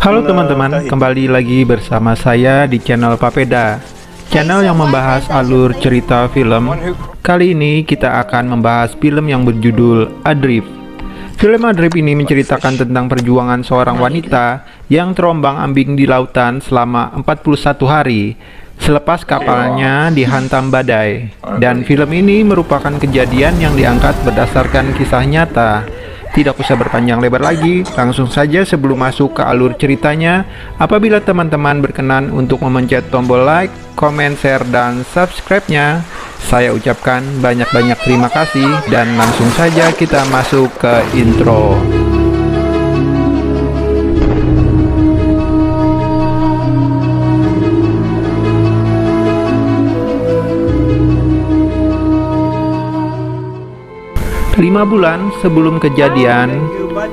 Halo teman-teman, kembali lagi bersama saya di channel Papeda, channel yang membahas alur cerita film. Kali ini kita akan membahas film yang berjudul Adrift. Film Adrift ini menceritakan tentang perjuangan seorang wanita yang terombang-ambing di lautan selama 41 hari selepas kapalnya dihantam badai. Dan film ini merupakan kejadian yang diangkat berdasarkan kisah nyata. Tidak usah berpanjang lebar lagi, langsung saja sebelum masuk ke alur ceritanya. Apabila teman-teman berkenan untuk memencet tombol like, comment, share, dan subscribe-nya, saya ucapkan banyak-banyak terima kasih. Dan langsung saja kita masuk ke intro. Lima bulan sebelum kejadian,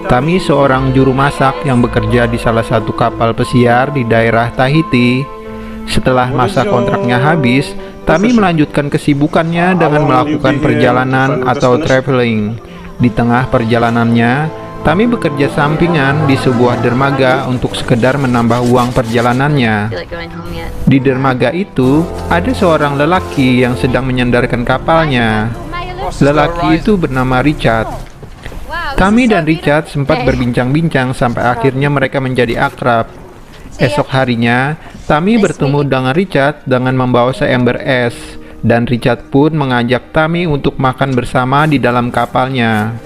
Tami, seorang juru masak yang bekerja di salah satu kapal pesiar di daerah Tahiti. Setelah masa kontraknya habis, Tami melanjutkan kesibukannya dengan melakukan perjalanan atau traveling. Di tengah perjalanannya, Tami bekerja sampingan di sebuah dermaga untuk sekedar menambah uang perjalanannya. Di dermaga itu, ada seorang lelaki yang sedang menyandarkan kapalnya. Lelaki itu bernama Richard. Tami dan Richard sempat berbincang-bincang sampai akhirnya mereka menjadi akrab. Esok harinya, Tami bertemu dengan Richard dengan membawa seember es, dan Richard pun mengajak Tami untuk makan bersama di dalam kapalnya.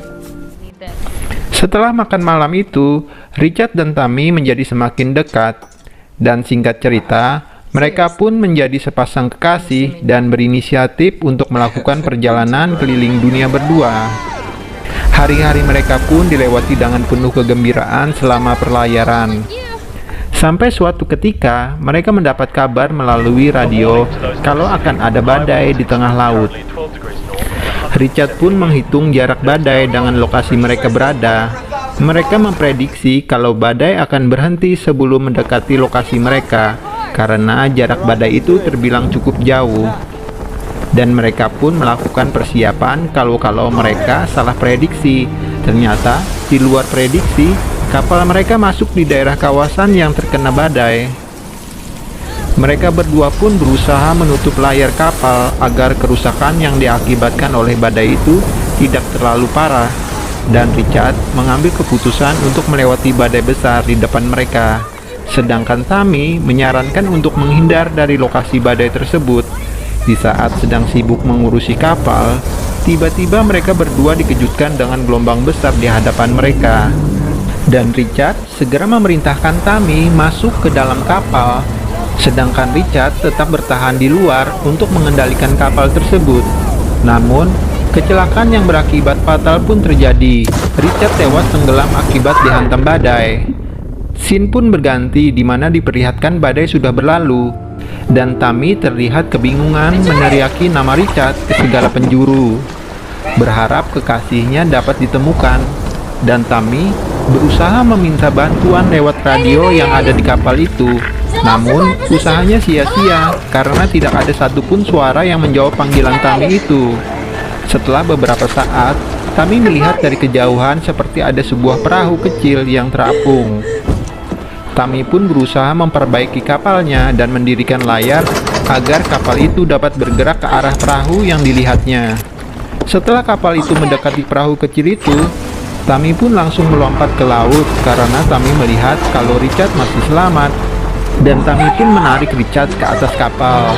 Setelah makan malam itu, Richard dan Tami menjadi semakin dekat, dan singkat cerita, mereka pun menjadi sepasang kekasih dan berinisiatif untuk melakukan perjalanan keliling dunia berdua. Hari-hari mereka pun dilewati dengan penuh kegembiraan selama perlayaran. Sampai suatu ketika, mereka mendapat kabar melalui radio kalau akan ada badai di tengah laut. Richard pun menghitung jarak badai dengan lokasi mereka berada. Mereka memprediksi kalau badai akan berhenti sebelum mendekati lokasi mereka, karena jarak badai itu terbilang cukup jauh. Dan mereka pun melakukan persiapan kalau mereka salah prediksi. Ternyata di luar prediksi, kapal mereka masuk di daerah kawasan yang terkena badai. Mereka berdua pun berusaha menutup layar kapal agar kerusakan yang diakibatkan oleh badai itu tidak terlalu parah. Dan Richard mengambil keputusan untuk melewati badai besar di depan mereka. Sedangkan Tami menyarankan untuk menghindar dari lokasi badai tersebut. Di saat sedang sibuk mengurusi kapal, tiba-tiba mereka berdua dikejutkan dengan gelombang besar di hadapan mereka. Dan Richard segera memerintahkan Tami masuk ke dalam kapal, sedangkan Richard tetap bertahan di luar untuk mengendalikan kapal tersebut. Namun, kecelakaan yang berakibat fatal pun terjadi. Richard tewas tenggelam akibat dihantam badai. Scene pun berganti di mana diperlihatkan badai sudah berlalu, dan Tami terlihat kebingungan meneriaki nama Richard ke segala penjuru, berharap kekasihnya dapat ditemukan. Dan Tami berusaha meminta bantuan lewat radio yang ada di kapal itu. Namun usahanya sia-sia karena tidak ada satupun suara yang menjawab panggilan Tami itu. Setelah beberapa saat, Tami melihat dari kejauhan seperti ada sebuah perahu kecil yang terapung. Tami pun berusaha memperbaiki kapalnya dan mendirikan layar agar kapal itu dapat bergerak ke arah perahu yang dilihatnya. Setelah kapal itu mendekati perahu kecil itu, Tami pun langsung melompat ke laut karena Tami melihat kalau Richard masih selamat. Dan Tami pun menarik Richard ke atas kapal.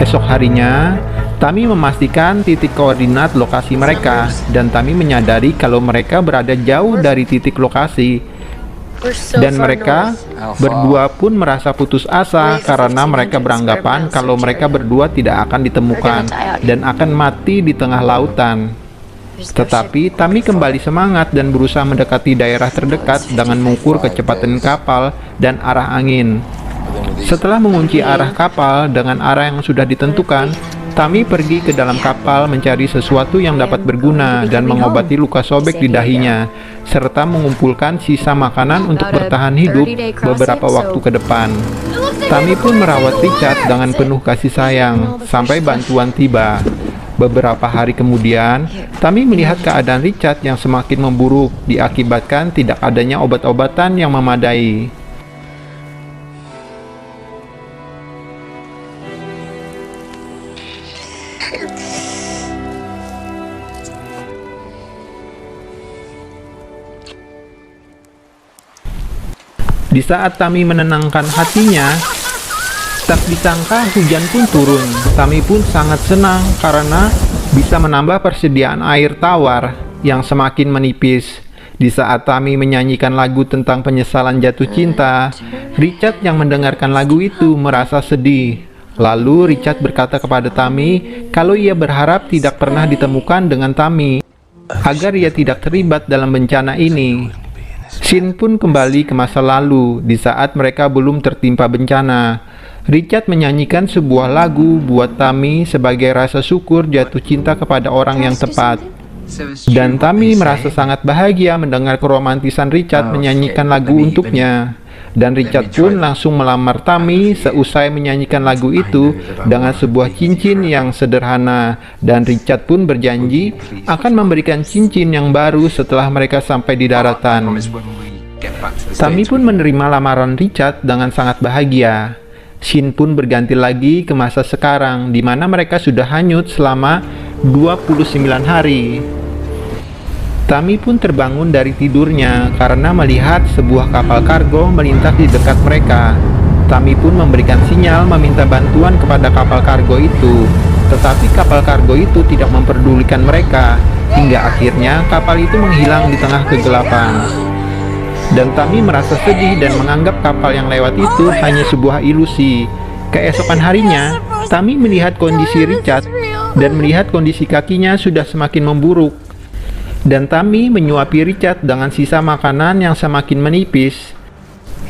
Esok harinya, Tami memastikan titik koordinat lokasi mereka, dan Tami menyadari kalau mereka berada jauh dari titik lokasi. Dan mereka berdua pun merasa putus asa karena mereka beranggapan kalau mereka berdua tidak akan ditemukan dan akan mati di tengah lautan. Tetapi Tami kembali semangat dan berusaha mendekati daerah terdekat dengan mengukur kecepatan kapal dan arah angin. Setelah mengunci arah kapal dengan arah yang sudah ditentukan, Tammy pergi ke dalam kapal mencari sesuatu yang dapat berguna dan mengobati luka sobek di dahinya, serta mengumpulkan sisa makanan untuk bertahan hidup beberapa waktu ke depan. Tammy pun merawat Richard dengan penuh kasih sayang sampai bantuan tiba. Beberapa hari kemudian, Tammy melihat keadaan Richard yang semakin memburuk diakibatkan tidak adanya obat-obatan yang memadai. Di saat Tammy menenangkan hatinya, tak disangka hujan pun turun. Tammy pun sangat senang karena bisa menambah persediaan air tawar yang semakin menipis. Di saat Tammy menyanyikan lagu tentang penyesalan jatuh cinta, Richard yang mendengarkan lagu itu merasa sedih. Lalu Richard berkata kepada Tammy kalau ia berharap tidak pernah ditemukan dengan Tammy, agar ia tidak terlibat dalam bencana ini. Scene pun kembali ke masa lalu di saat mereka belum tertimpa bencana. Richard menyanyikan sebuah lagu buat Tammy sebagai rasa syukur jatuh cinta kepada orang yang tepat. Dan Tammy merasa sangat bahagia mendengar keromantisan Richard menyanyikan lagu untuknya. Dan Richard pun langsung melamar Tammy seusai menyanyikan lagu itu dengan sebuah cincin yang sederhana. Dan Richard pun berjanji akan memberikan cincin yang baru setelah mereka sampai di daratan. Tammy pun menerima lamaran Richard dengan sangat bahagia. Scene pun berganti lagi ke masa sekarang, di mana mereka sudah hanyut selama 29 hari. Tammy pun terbangun dari tidurnya karena melihat sebuah kapal kargo melintas di dekat mereka. Tammy pun memberikan sinyal meminta bantuan kepada kapal kargo itu, tetapi kapal kargo itu tidak memperdulikan mereka, hingga akhirnya kapal itu menghilang di tengah kegelapan. Dan Tammy merasa sedih dan menganggap kapal yang lewat itu hanya sebuah ilusi. Keesokan harinya, Tammy melihat kondisi Richard dan melihat kondisi kakinya sudah semakin memburuk. Dan Tammy menyuapi Richard dengan sisa makanan yang semakin menipis.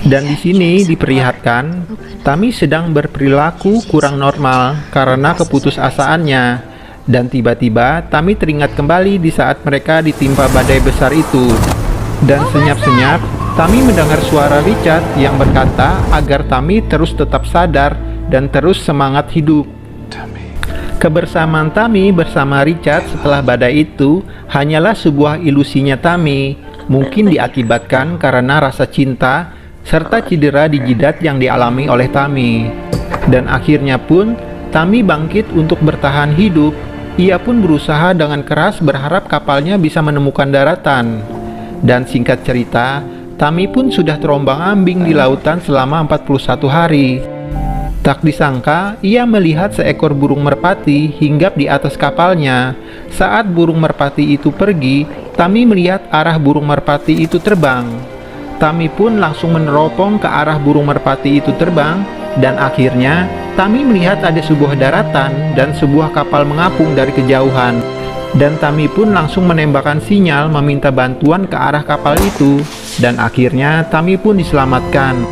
Dan di sini diperlihatkan Tammy sedang berperilaku kurang normal karena keputusasaannya. Dan tiba-tiba Tammy teringat kembali di saat mereka ditimpa badai besar itu. Dan senyap-senyap Tammy mendengar suara Richard yang berkata agar Tammy terus tetap sadar dan terus semangat hidup. Kebersamaan Tammy bersama Richard setelah badai itu hanyalah sebuah ilusinya Tammy, mungkin diakibatkan karena rasa cinta serta cedera di jidat yang dialami oleh Tammy. Dan akhirnya pun Tammy bangkit untuk bertahan hidup. Ia pun berusaha dengan keras berharap kapalnya bisa menemukan daratan. Dan singkat cerita, Tammy pun sudah terombang-ambing di lautan selama 41 hari. Tak disangka, ia melihat seekor burung merpati hinggap di atas kapalnya. Saat burung merpati itu pergi, Tammy melihat arah burung merpati itu terbang. Tammy pun langsung meneropong ke arah burung merpati itu terbang, dan akhirnya Tammy melihat ada sebuah daratan dan sebuah kapal mengapung dari kejauhan. Dan Tammy pun langsung menembakkan sinyal meminta bantuan ke arah kapal itu, dan akhirnya Tammy pun diselamatkan.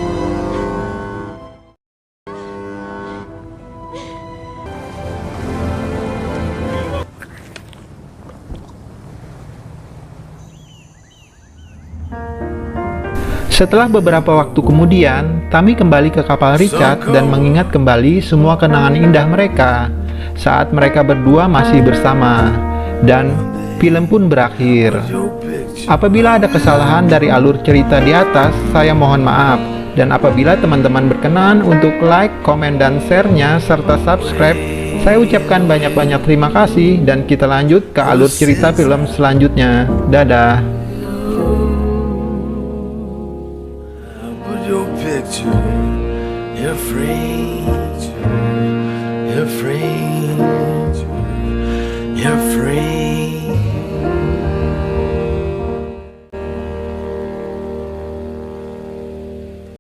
Setelah beberapa waktu kemudian, Tammy kembali ke kapal Richard dan mengingat kembali semua kenangan indah mereka saat mereka berdua masih bersama. Dan film pun berakhir. Apabila ada kesalahan dari alur cerita di atas, saya mohon maaf. Dan apabila teman-teman berkenan untuk like, komen, dan share-nya serta subscribe, saya ucapkan banyak-banyak terima kasih dan kita lanjut ke alur cerita film selanjutnya. Dadah. You're free, you're free, you're free.